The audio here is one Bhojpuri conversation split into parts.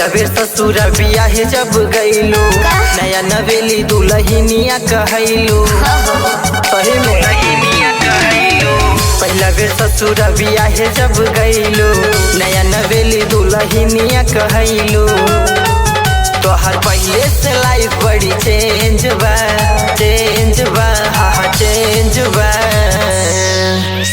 पहला बेर ससुर बियाह जब गईलो नया नवेली दुल्हनिया कहैलो सही में पहला बेर ससुर बियाह जब गईलो नया नवेली दुल्हनिया कहैलो तोहर पहले से लाइफ बड़ी चेंज बा हाँ चेंज बा।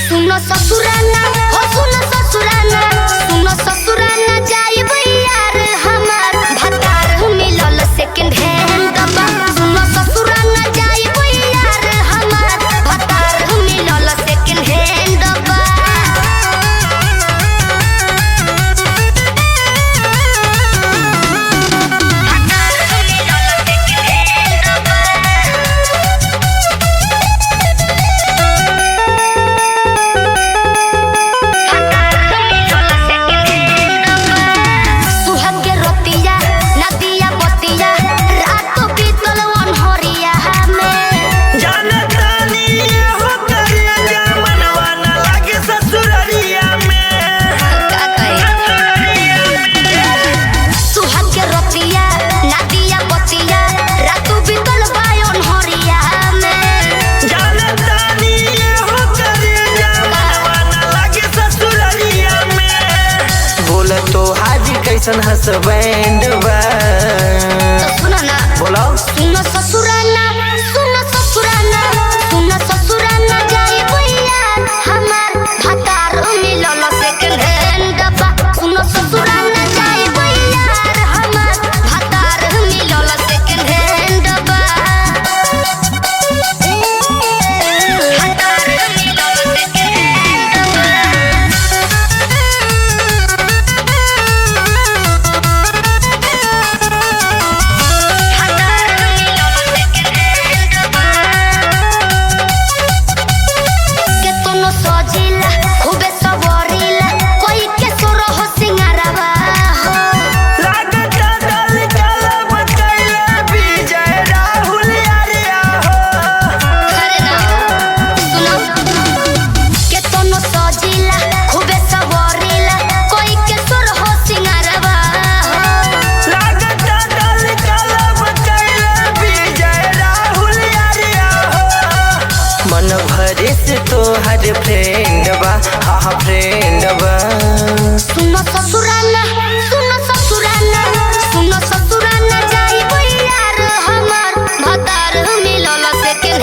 सुनो ससुराना हो सुनो ससुराना सुनो ससुराना जाई यार हमार भतार मिलल सेकंड हैंड बा। सुनो ससुराना जाई यार हमार भतार मिलल सेकंड हैंड बा। कैसन हसबैंड बा सुनो ना बोलो सुनो ससुराना सुनो ससुराना सुनो ससुराना जाई यार हमार भतार मिलल सेकंड हैंड बा। सुनो ससुराना जाई यार हमार भतार मिलल सेकंड हैंड बा। भतार मिलल सेकंड हैंड बा। तोहर फ्रेंड बा हाँ फ्रेंड बा। सुनो ससुराना सुनो ससुराना सुनो ससुराना जाई यार हमार भतार मिलल सेकंड